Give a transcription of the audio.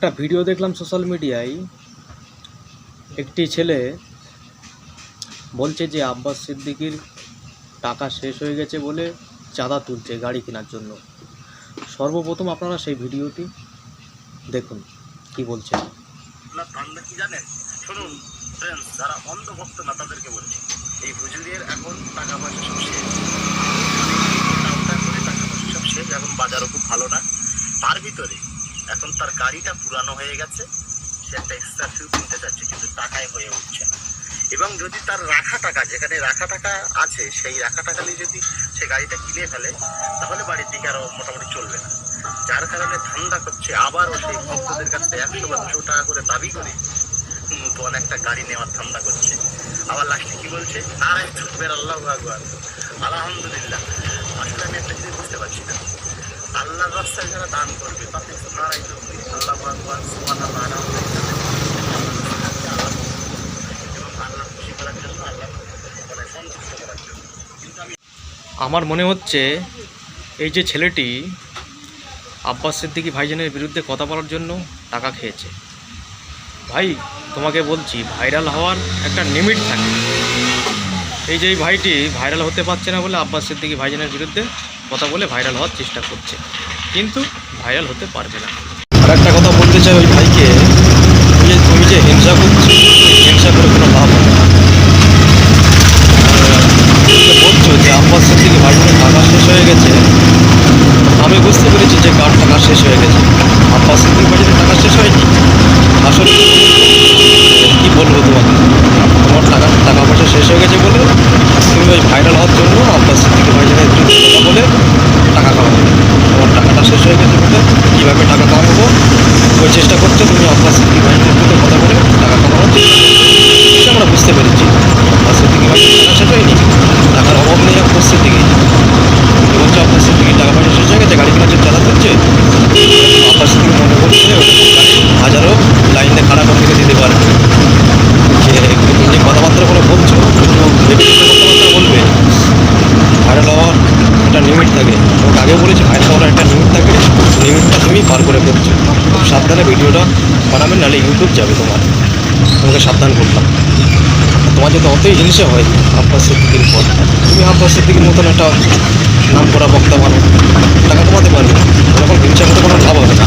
একটা ভিডিও দেখলাম সোশ্যাল মিডিয়ায়। একটি ছেলে বলছে যে আব্বাস সিদ্দিকীর টাকা শেষ হয়ে গেছে বলে চাঁদা তুলছে গাড়ি কেনার জন্য। সর্বপ্রথম আপনারা সেই ভিডিওটি দেখুন কি বলছে। ধান্দা কি জানেন? শুনুন ফ্রেন্ডস, যারা অন্ধ ভক্ত না তাদেরকে বলছি, এই হুজুরের এখন টাকা পয়সা সব শেষ, টাকা পয়সা সব শেষ। এখন বাজারও খুব ভালো না। তার ভিতরে এখন তার গাড়িটা পুরানো হয়ে গেছে, সে একটা স্করপিও কিনতে চাচ্ছে কিন্তু টাকায় হয়ে উঠছে না। এবং যদি তার রাখা টাকা, যেখানে রাখা টাকা আছে, সেই রাখা টাকা নিয়ে যদি সে গাড়িটা কিনে ফেলে তাহলে বাড়ির দিকে আরো মোটামুটি চলবে না। যার কারণে ধান্দা করছে আবারও সেই ভক্তদের কাছে 100 বা 200 টাকা করে দাবি করে নতুন একটা গাড়ি নেওয়ার ধান্দা করছে। আবার লাস্টে কি বলছে, নারাই থাকবেন আল্লাহু আকবার, আলহামদুলিল্লাহ। আসলে আমি একটা জিনিস বুঝতে পারছি না, আল্লাহর রাস্তায় যারা দান করবে তাতে নারাই থাকবে আল্লাহু আকবার, সুবহানাল্লাহ, আলহামদুলিল্লাহ এবং আল্লাহ খুশি করার জন্য, আল্লাহ মানে সন্তুষ্ট করার জন্য। কিন্তু আমি আমার মনে হচ্ছে এই যে ছেলেটি আব্বাস সিদ্দিকী ভাইজানের বিরুদ্ধে কথা বলার জন্য টাকা খেয়েছে। ভাই তোমাকে বলছি, ভাইরাল হওয়ার একটা লিমিট থাকে। এই যে এই ভাইটি ভাইরাল হতে পারছে না বলে আব্বাস সিদ্দিকী ভাইজানের বিরুদ্ধে কথা বলে ভাইরাল হওয়ার চেষ্টা করছে, কিন্তু ভাইরাল হতে পারবে না। আর একটা কথা বলতে চাই ওই ভাইকে, তুমি যে হিংসা করছো, হিংসা করে কোনো লাভ হবে না। বলছো যে আব্বাস সিদ্দিকী ভাইজানের টাকা শেষ হয়ে গেছে, আমি বুঝতে পেরেছি যে কার টাকা শেষ হয়ে গেছে। আব্বাস সিদ্দিকী ভাইজানের টাকা শেষ হয়নি। আসলে কি বলবো তোমাকে, তোমার টাকা পয়সা শেষ হয়ে গেছে বলে তুমি ওই ভাইরাল হওয়ার জন্য আব্বাস সিদ্দিকী ভাইজানের বিরুদ্ধে কথা বলে টাকা কামাবে। তোমার টাকাটা শেষ হয়ে গেছে বলে কীভাবে টাকা কামাবো ওই চেষ্টা করছো তুমি। আব্বাস সিদ্দিকী ভাইজানের বিরুদ্ধে কথা বলে টাকা কামানোর চেষ্টা করছো, সেটা আমরা বুঝতে পেরেছি। আব্বাস সিদ্দিকী ভাইজানের টাকা শেষ হয়নি, টাকার অভাব নেই আব্বাস সিদ্দিকী। তুমি বলছো আব্বাস সিদ্দিকীর টাকা পয়সা শেষ হয়ে গেছে, গাড়ি কেনার জন্য চাঁদা তুলছে। আব্বাস সিদ্দিকী মনে করছে হাজারো লাইনে খারাপ থেকে দিতে পারবে। যে যে কথাবার্তাগুলো বলছো ভেবে কথাবার্তা বলবে। ভাইরাল হওয়ার একটা লিমিট থাকে, তোমাকে আগেও বলেছি ভাইরাল হওয়ার একটা লিমিট থাকে, লিমিটটা তুমি পার করে করছো। খুব সাবধানে ভিডিওটা বানাবে, নাহলে ইউটিউব যাবে তোমার। তোমাকে সাবধান করলাম। তোমার যদি অতই হিংসা হয় আব্বাস সিদ্দিকীর পর, তুমি আব্বাস সিদ্দিকীর মতন একটা নাম করা বক্তা বানো, টাকা কমাতে পারবে। এরকম হিংসা করে কোনো লাভ হবে না।